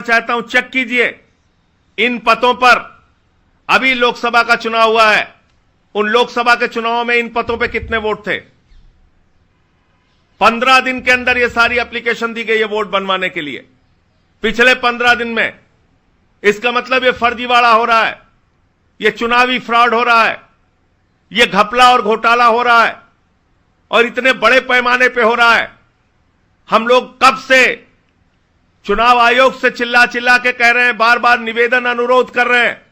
चाहता हूं, चेक कीजिए इन पदों पर। अभी लोकसभा का चुनाव हुआ है, उन लोकसभा के चुनाव में इन पदों पे कितने वोट थे? 15 दिन के अंदर ये सारी एप्लीकेशन दी गई है वोट बनवाने के लिए, पिछले 15 दिन में। इसका मतलब ये फर्जीवाड़ा हो रहा है, ये चुनावी फ्रॉड हो रहा है, ये घपला और घोटाला हो रहा है, और इतने बड़े पैमाने पे हो रहा है। हम लोग कब से चुनाव आयोग से चिल्ला चिल्ला के कह रहे हैं, बार बार निवेदन अनुरोध कर रहे हैं,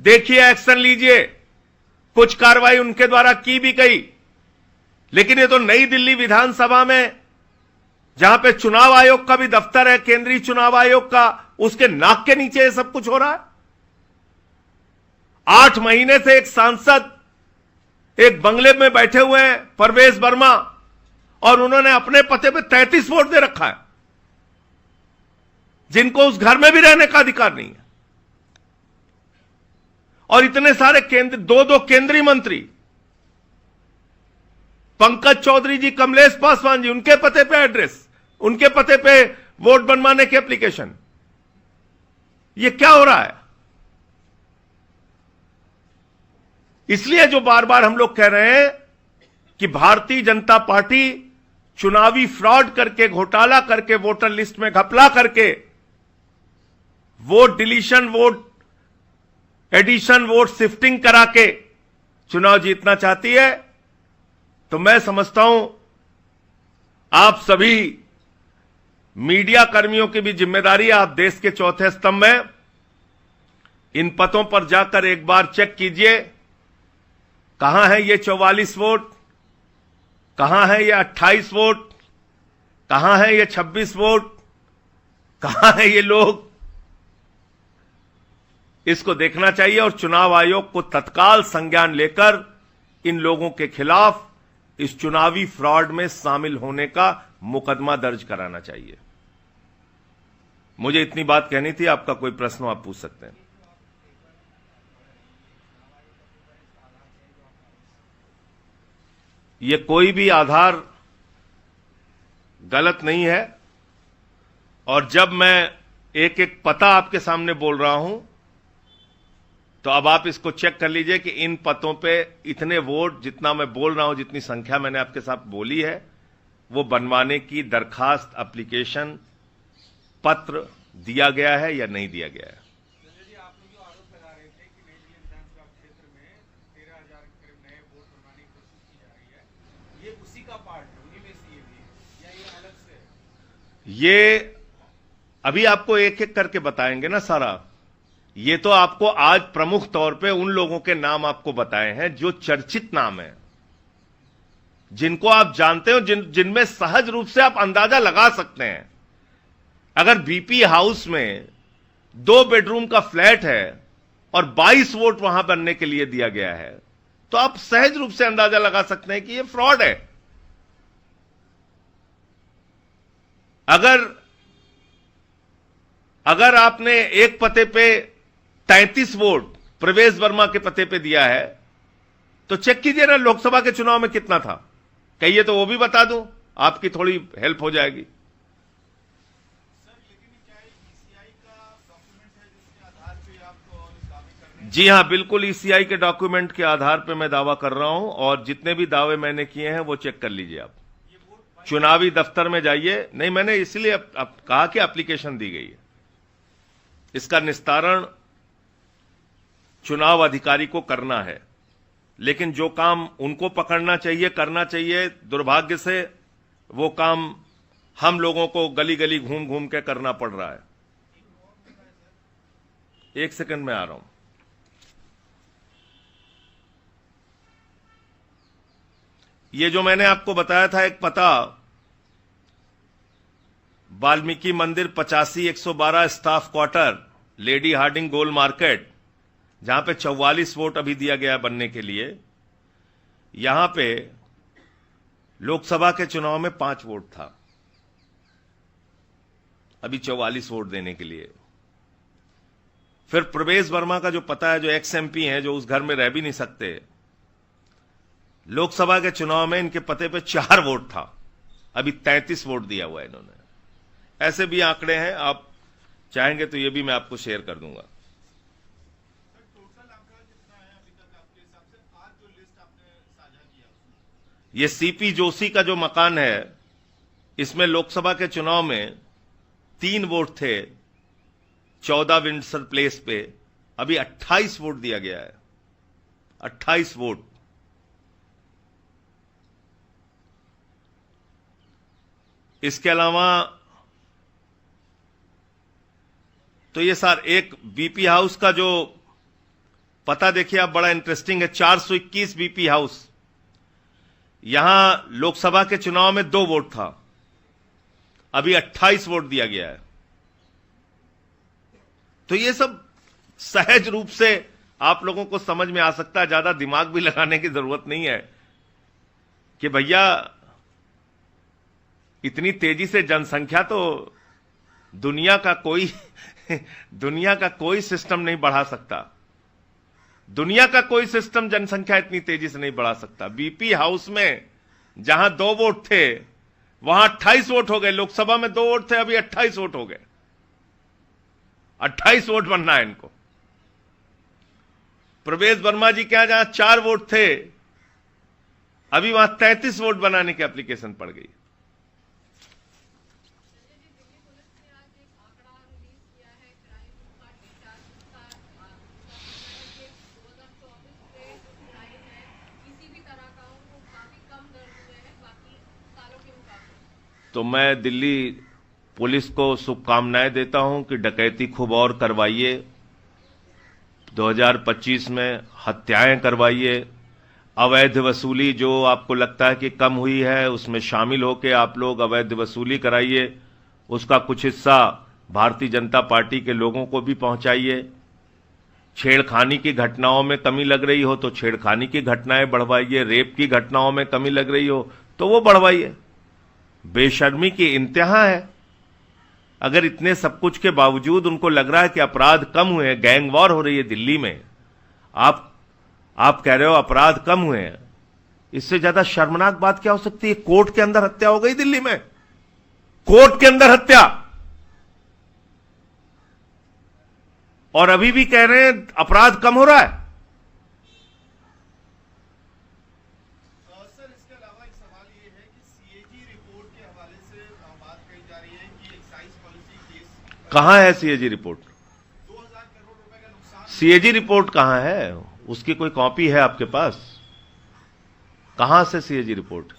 देखिए एक्शन लीजिए। कुछ कार्रवाई उनके द्वारा की भी गई, लेकिन ये तो नई दिल्ली विधानसभा में, जहां पे चुनाव आयोग का भी दफ्तर है, केंद्रीय चुनाव आयोग का, उसके नाक के नीचे ये सब कुछ हो रहा है। 8 महीने से एक सांसद एक बंगले में बैठे हुए हैं, परवेश वर्मा, और उन्होंने अपने पते पे 33 वोट दे रखा है, जिनको उस घर में भी रहने का अधिकार नहीं है। और इतने सारे दो केंद्रीय मंत्री, पंकज चौधरी जी, कमलेश पासवान जी, उनके पते पे एड्रेस, उनके पते पे वोट बनवाने की एप्लीकेशन। ये क्या हो रहा है? इसलिए जो बार बार हम लोग कह रहे हैं कि भारतीय जनता पार्टी चुनावी फ्रॉड करके, घोटाला करके, वोटर लिस्ट में घपला करके, vote deletion, vote addition, vote shifting करा के चुनाव जीतना चाहती है, तो मैं समझता हूं आप सभी मीडिया कर्मियों की भी जिम्मेदारी है। आप देश के चौथे स्तंभ में, इन पदों पर जाकर एक बार चेक कीजिए, कहां है ये 44 वोट, कहां है ये 28 वोट, कहां है ये 26 वोट, कहां है ये लोग? इसको देखना चाहिए और चुनाव आयोग को तत्काल संज्ञान लेकर इन लोगों के खिलाफ इस चुनावी फ्रॉड में शामिल होने का मुकदमा दर्ज कराना चाहिए। मुझे इतनी बात कहनी थी। आपका कोई प्रश्न आप पूछ सकते हैं। ये कोई भी आधार गलत नहीं है, और जब मैं एक एक पता आपके सामने बोल रहा हूं, तो अब आप इसको चेक कर लीजिए कि इन पतों पे इतने वोट, जितना मैं बोल रहा हूं, जितनी संख्या मैंने आपके साथ बोली है, वो बनवाने की दरखास्त, एप्लीकेशन, पत्र दिया गया है या नहीं दिया गया है। आप लोग जो आरोप लगा रहे थे कि नई दिल्ली विधानसभा क्षेत्र में 13,000 करीब नए वोट बनवाने की कोशिश की जा रही है, ये उसी का पार्ट है, उन्हीं में से ये भी है या ये अलग से है? ये अभी आपको एक एक करके बताएंगे ना सारा। ये तो आपको आज प्रमुख तौर पे उन लोगों के नाम आपको बताए हैं जो चर्चित नाम है, जिनको आप जानते हो, जिनमें सहज रूप से आप अंदाजा लगा सकते हैं। अगर बीपी हाउस में 2 बेडरूम का फ्लैट है और 22 वोट वहां बनने के लिए दिया गया है, तो आप सहज रूप से अंदाजा लगा सकते हैं कि यह फ्रॉड है। अगर आपने एक पते पे 33 वोट प्रवेश वर्मा के पते पे दिया है, तो चेक कीजिए ना लोकसभा के चुनाव में कितना था। कहिए तो वो भी बता दूं, आपकी थोड़ी हेल्प हो जाएगी। सर, लेकिन क्या ईसीआई का डॉक्यूमेंट है जिसके आधार पे आप दावे कर रहे हैं? जी हां, बिल्कुल ईसीआई के डॉक्यूमेंट के आधार पे मैं दावा कर रहा हूं, और जितने भी दावे मैंने किए हैं वो चेक कर लीजिए आप। चुनावी दफ्तर में जाइए। नहीं, मैंने इसलिए कहा कि एप्लीकेशन दी गई है, इसका निस्तारण चुनाव अधिकारी को करना है, लेकिन जो काम उनको पकड़ना चाहिए, करना चाहिए, दुर्भाग्य से वो काम हम लोगों को गली गली घूम घूम के करना पड़ रहा है। एक सेकंड में आ रहा हूं। ये जो मैंने आपको बताया था एक पता, वाल्मीकि मंदिर 85-112 स्टाफ क्वार्टर, लेडी हार्डिंग गोल मार्केट, जहां पे 44 वोट अभी दिया गया बनने के लिए। यहां पे लोकसभा के चुनाव में 5 वोट था, अभी 44 वोट देने के लिए। फिर प्रवेश वर्मा का जो पता है, जो एक्स एमपी हैं, जो उस घर में रह भी नहीं सकते, लोकसभा के चुनाव में इनके पते पे 4 वोट था, अभी 33 वोट दिया हुआ है इन्होंने। ऐसे भी आंकड़े हैं, आप चाहेंगे तो ये भी मैं आपको शेयर कर दूंगा। टोटल आंकड़ा कितना है अभी तक आपके हिसाब से? आज जो लिस्ट आपने साझा किया उसमें ये सीपी जोशी का जो मकान है, इसमें लोकसभा के चुनाव में 3 वोट थे 14 विंडसर प्लेस पे, अभी 28 वोट दिया गया है, 28 वोट। इसके अलावा तो ये सर एक बीपी हाउस का जो पता देखिए आप, बड़ा इंटरेस्टिंग है। 421 बीपी हाउस, यहां लोकसभा के चुनाव में 2 वोट था, अभी 28 वोट दिया गया है। तो ये सब सहज रूप से आप लोगों को समझ में आ सकता है, ज्यादा दिमाग भी लगाने की जरूरत नहीं है कि भैया इतनी तेजी से जनसंख्या तो दुनिया का कोई सिस्टम नहीं बढ़ा सकता। दुनिया का कोई सिस्टम जनसंख्या इतनी तेजी से नहीं बढ़ा सकता। बीपी हाउस में जहां 2 वोट थे वहां 28 वोट हो गए। लोकसभा में 2 वोट थे, अभी 28 वोट हो गए। 28 वोट बनना है इनको। प्रवेश वर्मा जी के यहां जहां 4 वोट थे, अभी वहां 33 वोट बनाने की एप्लीकेशन पड़ गई। तो मैं दिल्ली पुलिस को शुभकामनाएं देता हूं कि डकैती खूब और करवाइए, 2025 में हत्याएं करवाइए, अवैध वसूली जो आपको लगता है कि कम हुई है उसमें शामिल होकर आप लोग अवैध वसूली कराइए, उसका कुछ हिस्सा भारतीय जनता पार्टी के लोगों को भी पहुंचाइए। छेड़खानी की घटनाओं में कमी लग रही हो तो छेड़खानी की घटनाएं बढ़वाइए, रेप की घटनाओं में कमी लग रही हो तो वो बढ़वाइए। बेशर्मी की इंतहा है। अगर इतने सब कुछ के बावजूद उनको लग रहा है कि अपराध कम हुए हैं, गैंग वॉर हो रही है दिल्ली में, आप कह रहे हो अपराध कम हुए हैं, इससे ज्यादा शर्मनाक बात क्या हो सकती है? कोर्ट के अंदर हत्या हो गई दिल्ली में, कोर्ट के अंदर हत्या, और अभी भी कह रहे हैं अपराध कम हो रहा है। सर, इसके अलावा एक सवाल ये है कि सीएजी रिपोर्ट के हवाले से बात कही जा रही है कि एक्साइज पॉलिसी केस कहां है सीएजी रिपोर्ट? 2000 करोड़ रुपए का नुकसान। सीएजी रिपोर्ट कहां है? उसकी कोई कॉपी है आपके पास? कहां से सीएजी रिपोर्ट?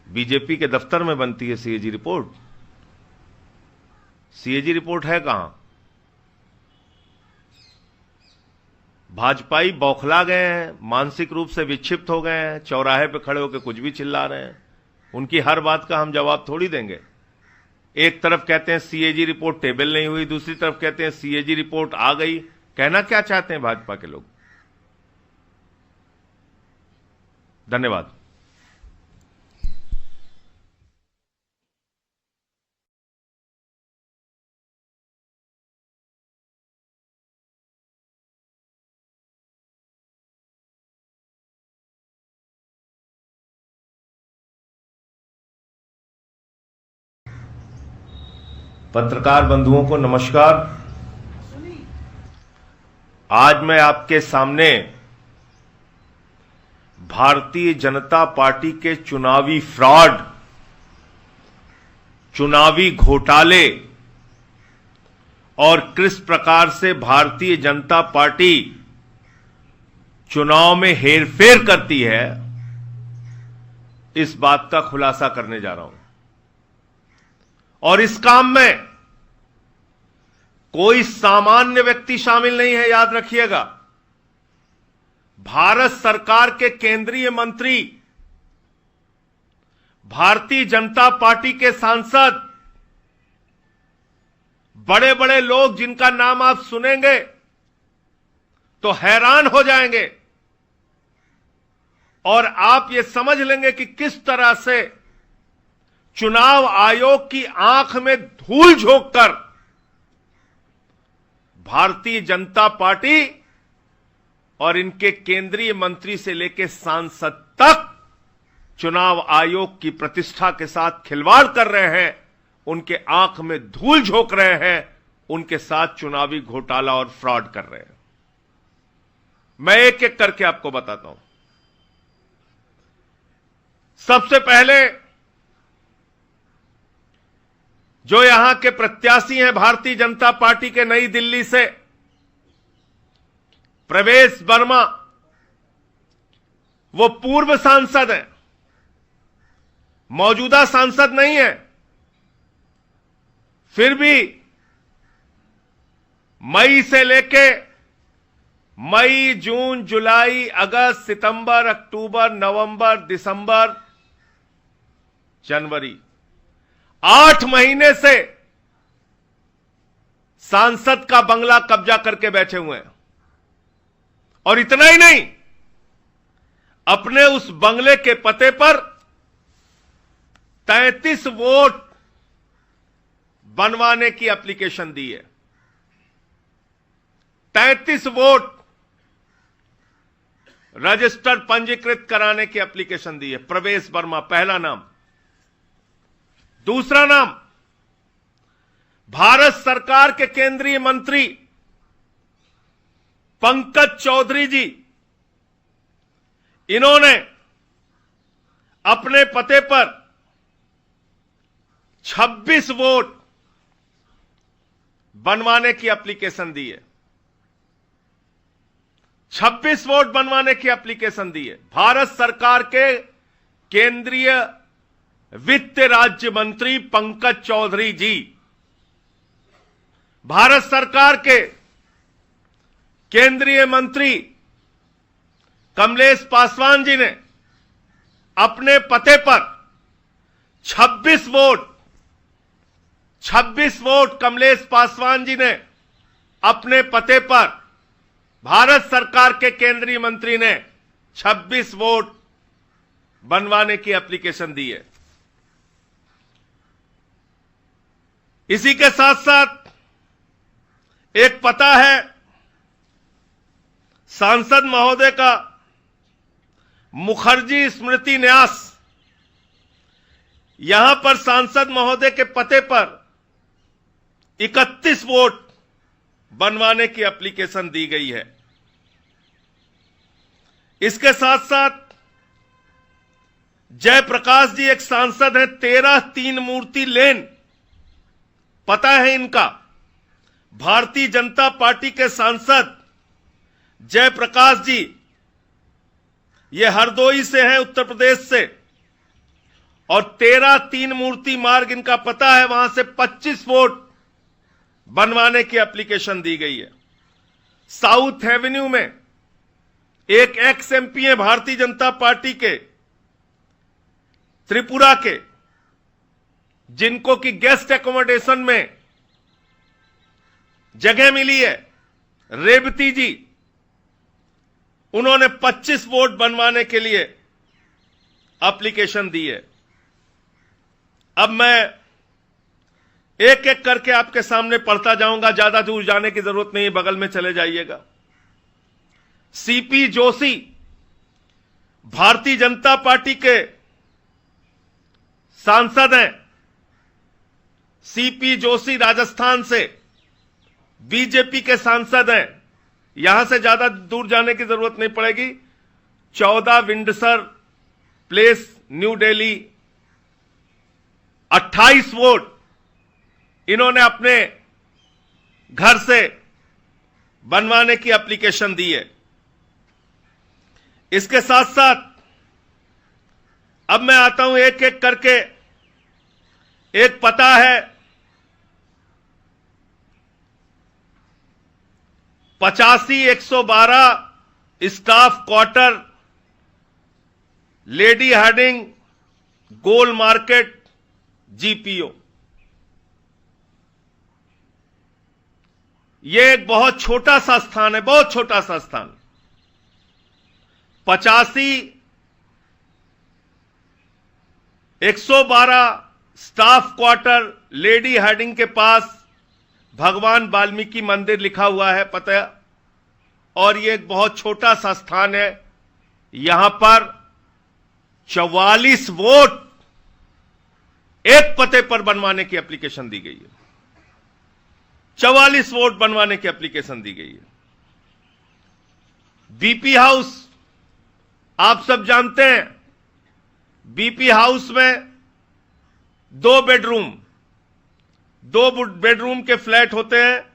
बीजेपी के दफ्तर में बनती है सीएजी रिपोर्ट। सीएजी रिपोर्ट है कहां? भाजपाई बौखला गए हैं, मानसिक रूप से विक्षिप्त हो गए हैं, चौराहे पे खड़े होकर कुछ भी चिल्ला रहे हैं। उनकी हर बात का हम जवाब थोड़ी देंगे। एक तरफ कहते हैं सीएजी रिपोर्ट टेबल नहीं हुई, दूसरी तरफ कहते हैं सीएजी रिपोर्ट आ गई। कहना क्या चाहते हैं भाजपा के लोग? धन्यवाद। पत्रकार बंधुओं को नमस्कार। आज मैं आपके सामने भारतीय जनता पार्टी के चुनावी फ्रॉड, चुनावी घोटाले और किस प्रकार से भारतीय जनता पार्टी चुनाव में हेरफेर करती है, इस बात का खुलासा करने जा रहा हूं। और इस काम में कोई सामान्य व्यक्ति शामिल नहीं है, याद रखिएगा। भारत सरकार के केंद्रीय मंत्री, भारतीय जनता पार्टी के सांसद, बड़े बड़े लोग जिनका नाम आप सुनेंगे तो हैरान हो जाएंगे और आप ये समझ लेंगे कि किस तरह से चुनाव आयोग की आंख में धूल झोंककर भारतीय जनता पार्टी और इनके केंद्रीय मंत्री से लेकर सांसद तक चुनाव आयोग की प्रतिष्ठा के साथ खिलवाड़ कर रहे हैं, उनके आंख में धूल झोंक रहे हैं, उनके साथ चुनावी घोटाला और फ्रॉड कर रहे हैं। मैं एक एक करके आपको बताता हूं। सबसे पहले जो यहां के प्रत्याशी हैं भारतीय जनता पार्टी के नई दिल्ली से, प्रवेश वर्मा, वो पूर्व सांसद हैं, मौजूदा सांसद नहीं है। फिर भी मई से लेके मई, जून, जुलाई, अगस्त, सितंबर, अक्टूबर, नवंबर, दिसंबर, जनवरी, 8 महीने से सांसद का बंगला कब्जा करके बैठे हुए हैं। और इतना ही नहीं, अपने उस बंगले के पते पर 33 वोट बनवाने की एप्लीकेशन दी है। 33 वोट रजिस्टर पंजीकृत कराने की एप्लीकेशन दी है। प्रवेश वर्मा पहला नाम। दूसरा नाम, भारत सरकार के केंद्रीय मंत्री पंकज चौधरी जी। इन्होंने अपने पते पर 26 वोट बनवाने की एप्लीकेशन दी है। 26 वोट बनवाने की एप्लीकेशन दी है। भारत सरकार के केंद्रीय वित्त राज्य मंत्री पंकज चौधरी जी, भारत सरकार के केंद्रीय मंत्री कमलेश पासवान जी ने अपने पते पर 26 वोट कमलेश पासवान जी ने अपने पते पर, भारत सरकार के केंद्रीय मंत्री ने 26 वोट बनवाने की एप्लीकेशन दी है। इसी के साथ साथ एक पता है सांसद महोदय का, मुखर्जी स्मृति न्यास। यहां पर सांसद महोदय के पते पर 31 वोट बनवाने की एप्लीकेशन दी गई है। इसके साथ साथ जयप्रकाश जी एक सांसद हैं, 13 तीन मूर्ति लेन, पता है इनका। भारतीय जनता पार्टी के सांसद जयप्रकाश जी, ये हरदोई से हैं, उत्तर प्रदेश से, और 13 तीन मूर्ति मार्ग इनका पता है, वहां से 25 वोट बनवाने की एप्लीकेशन दी गई है। साउथ एवेन्यू में एक एक्स एमपी है भारतीय जनता पार्टी के, त्रिपुरा के, जिनको कि गेस्ट एकोमोडेशन में जगह मिली है, रेवती जी, उन्होंने 25 वोट बनवाने के लिए एप्लीकेशन दी है। अब मैं एक एक करके आपके सामने पढ़ता जाऊंगा, ज्यादा दूर जाने की जरूरत नहीं है, बगल में चले जाइएगा। सीपी जोशी भारतीय जनता पार्टी के सांसद हैं। सीपी जोशी राजस्थान से बीजेपी के सांसद हैं। यहां से ज्यादा दूर जाने की जरूरत नहीं पड़ेगी। 14 Windsor place, new Delhi, 28 vote इन्होंने अपने घर से बनवाने की एप्लीकेशन दी है। इसके साथ साथ अब मैं आता हूं एक एक करके। एक पता है 85-112 स्टाफ क्वार्टर, लेडी हार्डिंग, गोल मार्केट, जीपीओ। यह एक बहुत छोटा सा स्थान है, बहुत छोटा सा स्थान। 85-112 स्टाफ क्वार्टर, लेडी हार्डिंग के पास भगवान वाल्मीकि मंदिर लिखा हुआ है पता, और यह एक बहुत छोटा सा स्थान है। यहां पर 44 वोट एक पते पर बनवाने की एप्लीकेशन दी गई है। 44 वोट बनवाने की एप्लीकेशन दी गई है। बीपी हाउस आप सब जानते हैं, बीपी हाउस में 2 बेडरूम के फ्लैट होते हैं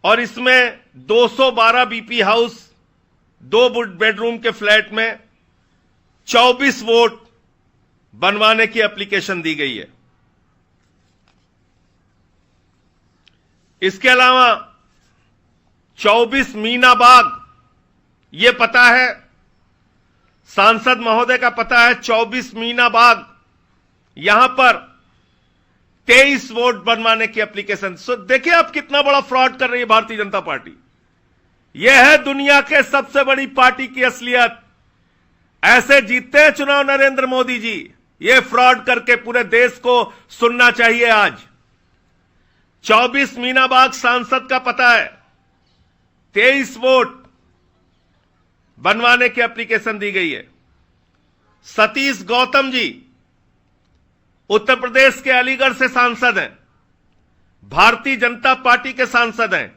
और इसमें 212 बीपी हाउस 2 बेडरूम के फ्लैट में 24 वोट बनवाने की एप्लीकेशन दी गई है। इसके अलावा 24 मीना बाग, यह पता है, सांसद महोदय का पता है, 24 मीना बाग, यहां पर 23 वोट बनवाने की एप्लीकेशन। सो देखिए आप कितना बड़ा फ्रॉड कर रही है भारतीय जनता पार्टी। यह है दुनिया के सबसे बड़ी पार्टी की असलियत। ऐसे जीतते हैं चुनाव नरेंद्र मोदी जी। यह फ्रॉड करके पूरे देश को सुनना चाहिए। आज 24 मीना बाग सांसद का पता है, 23 वोट बनवाने की एप्लीकेशन दी गई है। सतीश गौतम जी उत्तर प्रदेश के अलीगढ़ से सांसद हैं, भारतीय जनता पार्टी के सांसद हैं।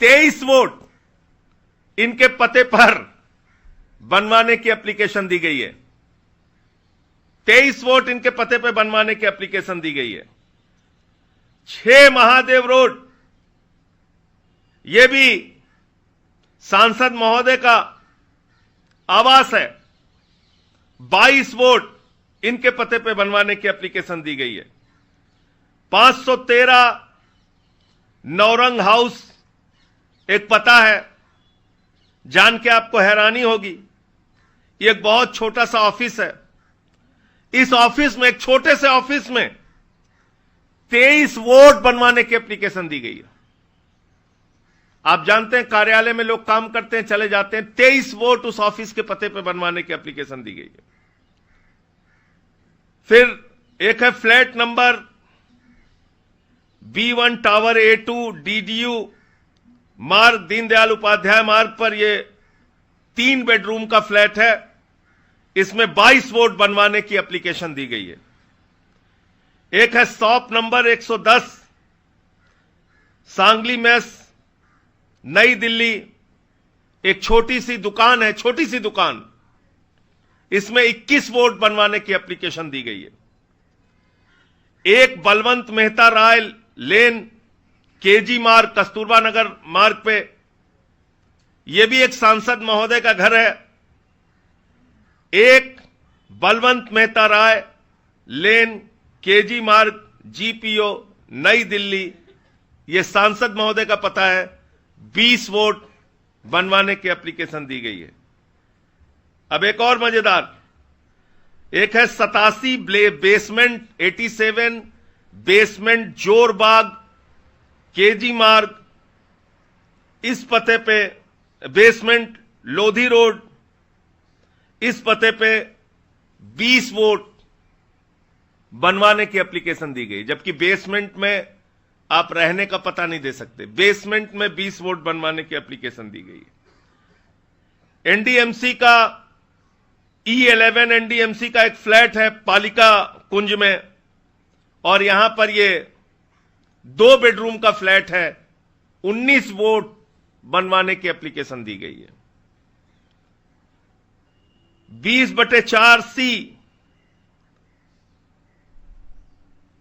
23 वोट इनके पते पर बनवाने की एप्लीकेशन दी गई है। 23 वोट इनके पते पर बनवाने की एप्लीकेशन दी गई है। 6 महादेव रोड, यह भी सांसद महोदय का आवास है। 22 वोट इनके पते पे बनवाने की एप्लीकेशन दी गई है। 513 नौरंग हाउस एक पता है, जान के आपको हैरानी होगी, ये एक बहुत छोटा सा ऑफिस है। इस ऑफिस में, एक छोटे से ऑफिस में 23 वोट बनवाने की एप्लीकेशन दी गई है। आप जानते हैं कार्यालय में लोग काम करते हैं, चले जाते हैं, 23 वोट उस ऑफिस के पते पे बनवाने की एप्लीकेशन दी गई है। फिर एक है flat number B1 tower A2 DDU मार्ग, दीनदयाल उपाध्याय मार्ग पर, यह 3 बेडरूम का फ्लैट है। इसमें 22 वोट बनवाने की एप्लीकेशन दी गई है। एक है शॉप नंबर 110 सांगली मेस, नई दिल्ली, एक छोटी सी दुकान है, छोटी सी दुकान, इसमें 21 वोट बनवाने की एप्लीकेशन दी गई है। एक बलवंत मेहता राय लेन, केजी मार्ग, कस्तूरबा नगर मार्ग पे, यह भी एक सांसद महोदय का घर है। एक बलवंत मेहता राय लेन, केजी मार्ग, GPO, नई दिल्ली, यह सांसद महोदय का पता है। 20 वोट बनवाने की एप्लीकेशन दी गई है। अब एक और मजेदार, एक है 87 बेसमेंट 87 बेसमेंट जोरबाग, केजी मार्ग, इस पते पे, बेसमेंट लोधी रोड, इस पते पे 20 वोट बनवाने की एप्लीकेशन दी गई। जबकि बेसमेंट में आप रहने का पता नहीं दे सकते, बेसमेंट में 20 वोट बनवाने की एप्लीकेशन दी गई है। NDMC का E11 NDMC का एक फ्लैट है पालिका कुंज में, और यहां पर ये 2 बेडरूम का फ्लैट है। 19 वोट बनवाने की एप्लीकेशन दी गई है। 20/4C,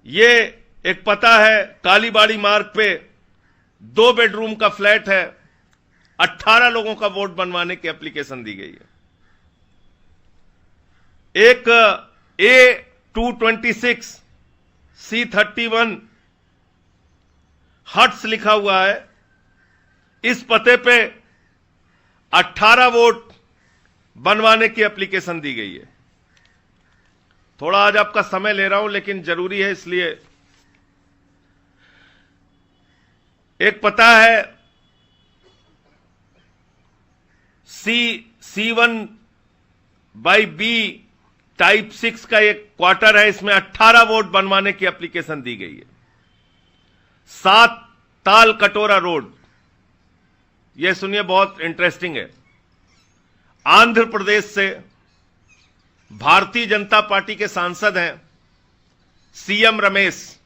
ये एक पता है कालीबाड़ी मार्ग पे, 2 बेडरूम का फ्लैट है। 18 लोगों का वोट बनवाने की एप्लीकेशन दी गई है। एक A226 C31 हट्स लिखा हुआ है, इस पते पे 18 वोट बनवाने की एप्लीकेशन दी गई है। थोड़ा आज आपका समय ले रहा हूं, लेकिन जरूरी है इसलिए। एक पता है C1/B टाइप 6 का एक क्वार्टर है, इसमें 18 वोट बनवाने की एप्लीकेशन दी गई है। 7 ताल कटोरा रोड, यह सुनिए बहुत इंटरेस्टिंग है। आंध्र प्रदेश से भारतीय जनता पार्टी के सांसद हैं CM रमेश।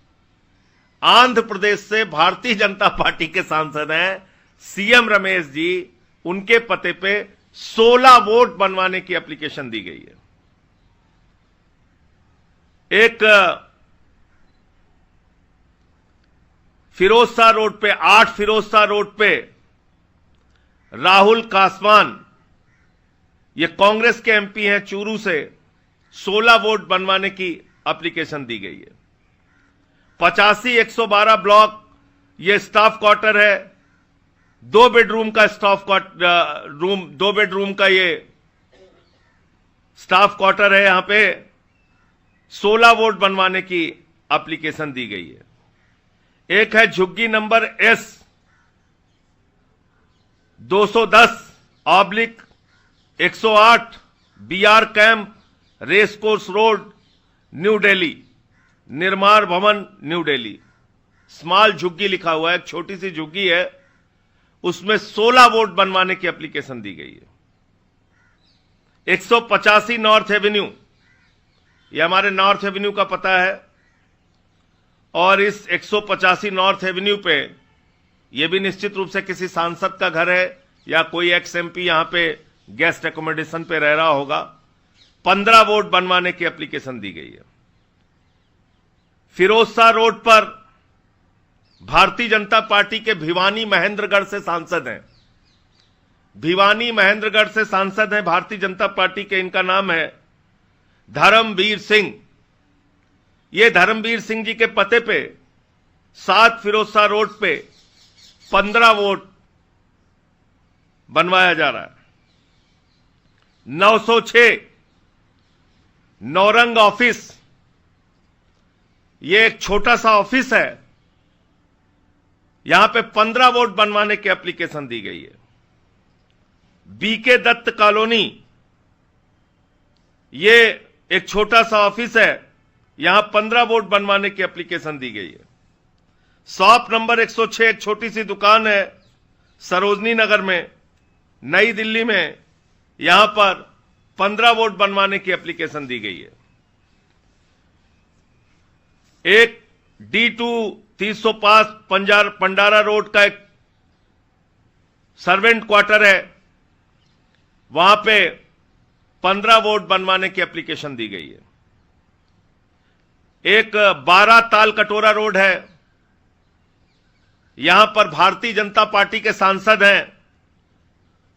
आंध्र प्रदेश से भारतीय जनता पार्टी के सांसद हैं सीएम रमेश जी, उनके पते पे 16 वोट बनवाने की एप्लीकेशन दी गई है। एक फिरोजशाह रोड पे 8 फिरोजशाह रोड पे राहुल कासवान, ये कांग्रेस के एमपी हैं चूरू से, 16 वोट बनवाने की एप्लीकेशन दी गई है। 85-112 ब्लॉक, ये स्टाफ क्वार्टर है, 2 बेडरूम का स्टाफ रूम, 2 बेडरूम का ये स्टाफ क्वार्टर है। यहां पे 16 वोट बनवाने की एप्लीकेशन दी गई है। एक है झुग्गी number S 210/108 BR camp, race course road, New Delhi, निर्माण भवन, न्यू दिल्ली। स्मॉल झुग्गी लिखा हुआ है, एक छोटी सी झुग्गी है, उसमें 16 वोट बनवाने की एप्लीकेशन दी गई है। 185 नॉर्थ एवेन्यू, यह हमारे नॉर्थ एवेन्यू का पता है, और इस 185 नॉर्थ एवेन्यू पे यह भी निश्चित रूप से किसी सांसद का घर है या कोई एक्स एमपी यहां पे गेस्ट एकोमोडेशन पे रह रहा होगा। 15 वोट बनवाने की एप्लीकेशन दी गई है। फिरोजशाह रोड पर भारतीय जनता पार्टी के भिवानी महेंद्रगढ़ से सांसद हैं, भिवानी महेंद्रगढ़ से सांसद हैं भारतीय जनता पार्टी के, इनका नाम है धर्मवीर सिंह। ये धर्मवीर सिंह जी के पते पे 7 फिरोजशाह रोड पे 15 वोट बनवाया जा रहा है। 906 नौरंग ऑफिस, ये एक छोटा सा ऑफिस है, यहां पे 15 वोट बनवाने की एप्लीकेशन दी गई है। बीके दत्त कॉलोनी, ये एक छोटा सा ऑफिस है, यहां 15 वोट बनवाने की एप्लीकेशन दी गई है। शॉप नंबर 106, एक छोटी सी दुकान है सरोजनी नगर में, नई दिल्ली में, यहां पर 15 वोट बनवाने की एप्लीकेशन दी गई है। एक D2 305 पंडारा रोड का एक सर्वेंट क्वार्टर है, वहां पे 15 वोट बनवाने की एप्लीकेशन दी गई है। एक 12 ताल कटोरा रोड है, यहां पर भारतीय जनता पार्टी के सांसद हैं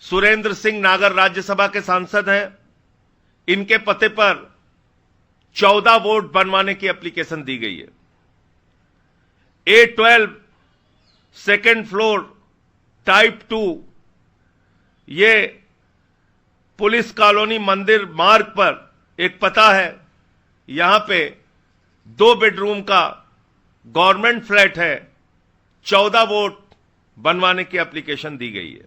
सुरेंद्र सिंह नागर, राज्यसभा के सांसद हैं, इनके पते पर 14 वोट बनवाने की एप्लीकेशन दी गई है। A12 सेकेंड फ्लोर टाइप 2, ये पुलिस कॉलोनी मंदिर मार्ग पर एक पता है, यहां पे 2 बेडरूम का गवर्नमेंट फ्लैट है, 14 वोट बनवाने की एप्लीकेशन दी गई है।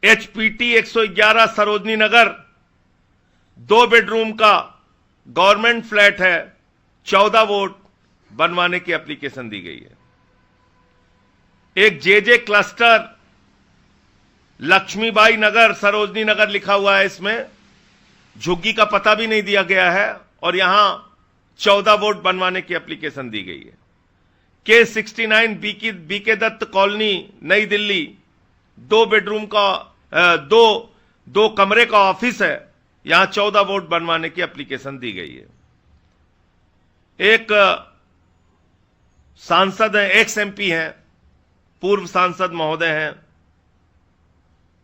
HPT 111 सरोजनी नगर, 2 बेडरूम का गवर्नमेंट फ्लैट है, 14 वोट बनवाने की एप्लीकेशन दी गई है। एक JJ क्लस्टर लक्ष्मीबाई नगर सरोजनी नगर लिखा हुआ है, इसमें झुग्गी का पता भी नहीं दिया गया है, और यहां 14 वोट बनवाने की एप्लीकेशन दी गई है। K69 बीके दत्त कॉलोनी, नई दिल्ली, 2 बेडरूम का दो कमरे का ऑफिस है, यहां 14 वोट बनवाने की एप्लीकेशन दी गई है। एक सांसद हैं, एक्स एमपी हैं, पूर्व सांसद महोदय हैं,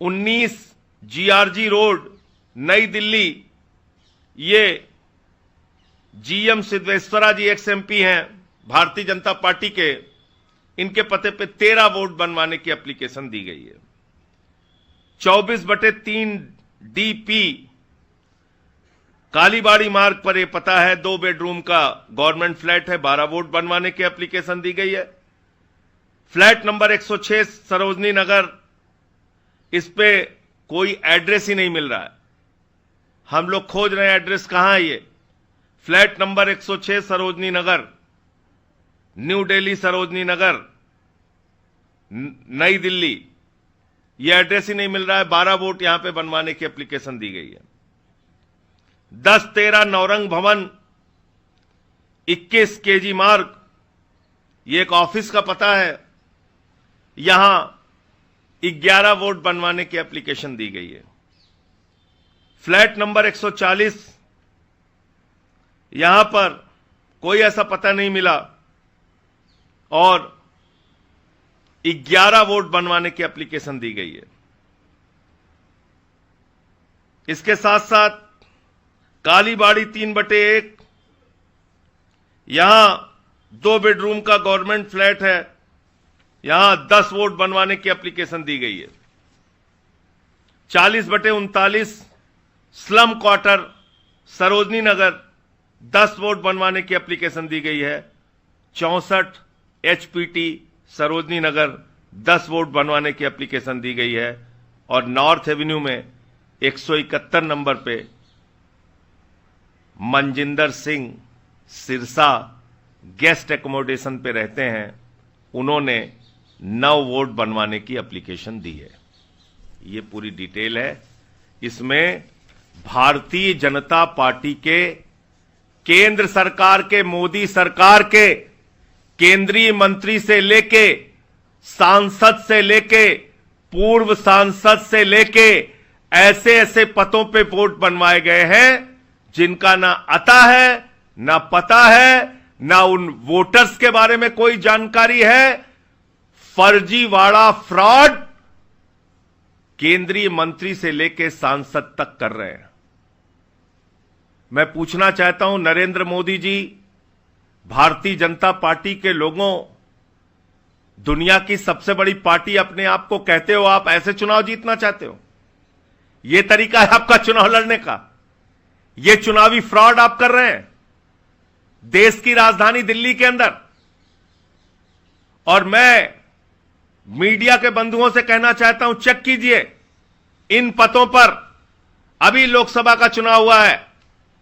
19 GRG रोड, नई दिल्ली, ये GM सिद्धेश्वरा जी एक्स एमपी हैं भारतीय जनता पार्टी के, इनके पते पे 13 वोट बनवाने की एप्लीकेशन दी गई है। 24/3 DP कालीबाड़ी मार्ग पर यह पता है, 2 बेडरूम का गवर्नमेंट फ्लैट है, 12 वोट बनवाने की एप्लीकेशन दी गई है। फ्लैट नंबर 106 सरोजनी नगर, इस पे कोई एड्रेस ही नहीं मिल रहा है, हम लोग खोज रहे हैं एड्रेस कहां है। ये flat number 106 Sarojini Nagar, new Delhi Sarojini Nagar, नई दिल्ली, यह एड्रेस ही नहीं मिल रहा है। 12 वोट यहां पे बनवाने की एप्लीकेशन दी गई है। 10-13 नौरंग भवन, 21 KG मार्ग, ये एक ऑफिस का पता है, यहां 11 वोट बनवाने की एप्लीकेशन दी गई है। फ्लैट नंबर 140, यहां पर कोई ऐसा पता नहीं मिला और 11 वोट बनवाने की एप्लीकेशन दी गई है। इसके साथ साथ कालीबाड़ी 3/1, यहां 2 बेडरूम का गवर्नमेंट फ्लैट है, यहां 10 वोट बनवाने की एप्लीकेशन दी गई है। 40/39 slum quarter Sarojini Nagar, 10 vote बनवाने की एप्लीकेशन दी गई है। 64 HPT सरोजनी नगर, 10 वोट बनवाने की एप्लीकेशन दी गई है। और नॉर्थ एवेन्यू में 171 नंबर पे मनजिंदर सिंह सिरसा गेस्ट एकोमोडेशन पे रहते हैं, उन्होंने 9 वोट बनवाने की एप्लीकेशन दी है। ये पूरी डिटेल है। इसमें भारतीय जनता पार्टी के केंद्र सरकार के, मोदी सरकार के केंद्रीय मंत्री से लेके, सांसद से लेके, पूर्व सांसद से लेके ऐसे ऐसे पदों पे वोट बनवाए गए हैं जिनका ना आता है, ना पता है, ना उन वोटर्स के बारे में कोई जानकारी है। फर्जीवाड़ा फ्रॉड केंद्रीय मंत्री से लेके सांसद तक कर रहे हैं। मैं पूछना चाहता हूं नरेंद्र मोदी जी, भारतीय जनता पार्टी के लोगों, दुनिया की सबसे बड़ी पार्टी अपने आप को कहते हो, आप ऐसे चुनाव जीतना चाहते हो? यह तरीका है आपका चुनाव लड़ने का? यह चुनावी फ्रॉड आप कर रहे हैं देश की राजधानी दिल्ली के अंदर। और मैं मीडिया के बंधुओं से कहना चाहता हूं, चेक कीजिए इन पदों पर। अभी लोकसभा का चुनाव हुआ है,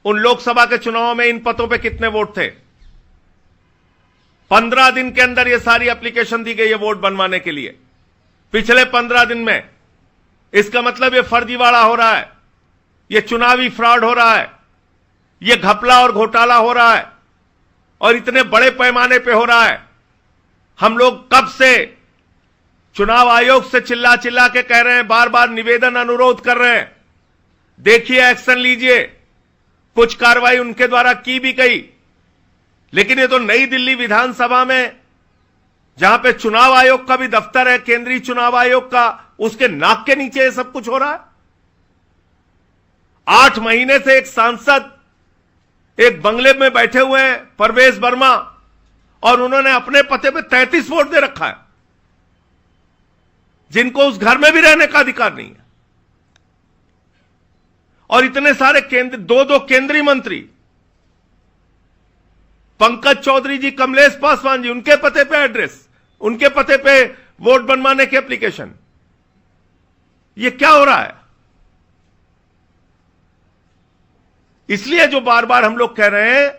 उन लोकसभा के चुनावों में इन पदों पे कितने वोट थे? 15 दिन के अंदर यह सारी एप्लीकेशन दी गई है वोट बनवाने के लिए, पिछले 15 दिन में। इसका मतलब यह फर्जीवाड़ा हो रहा है, यह चुनावी फ्रॉड हो रहा है, यह घपला और घोटाला हो रहा है, और इतने बड़े पैमाने पे हो रहा है। हम लोग कब से चुनाव आयोग से चिल्ला चिल्ला के कह रहे हैं, बार बार निवेदन अनुरोध कर रहे हैं, देखिए एक्शन लीजिए। कुछ कार्रवाई उनके द्वारा की भी गई, लेकिन ये तो नई दिल्ली विधानसभा में, जहां पे चुनाव आयोग का भी दफ्तर है, केंद्रीय चुनाव आयोग का, उसके नाक के नीचे ये सब कुछ हो रहा है। 8 महीने से एक सांसद एक बंगले में बैठे हुए हैं, परवेश वर्मा, और उन्होंने अपने पते पे 33 वोट दे रखा है, जिनको उस घर में भी रहने का अधिकार नहीं है। और इतने सारे दो केंद्रीय मंत्री, पंकज चौधरी जी, कमलेश पासवान जी, उनके पते पे एड्रेस, उनके पते पे वोट बनवाने की एप्लीकेशन। ये क्या हो रहा है? इसलिए जो बार बार हम लोग कह रहे हैं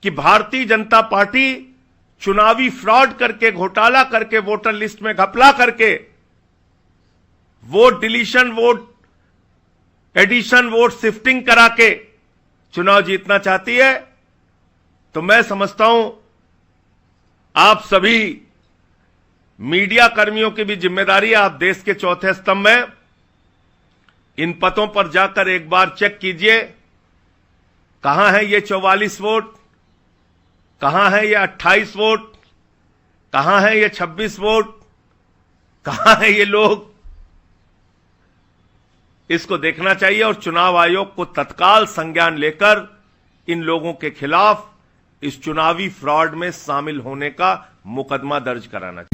कि भारतीय जनता पार्टी चुनावी फ्रॉड करके, घोटाला करके, वोटर लिस्ट में घपला करके, vote deletion, vote addition, vote shifting करा के चुनाव जीतना चाहती है, तो मैं समझता हूं आप सभी मीडिया कर्मियों की भी जिम्मेदारी है। आप देश के चौथे स्तंभ में, इन पदों पर जाकर एक बार चेक कीजिए, कहां है ये 44 वोट, कहां है ये 28 वोट, कहां है ये 26 वोट, कहां है ये लोग? इसको देखना चाहिए और चुनाव आयोग को तत्काल संज्ञान लेकर इन लोगों के खिलाफ इस चुनावी फ्रॉड में शामिल होने का मुकदमा दर्ज कराना चाहिए।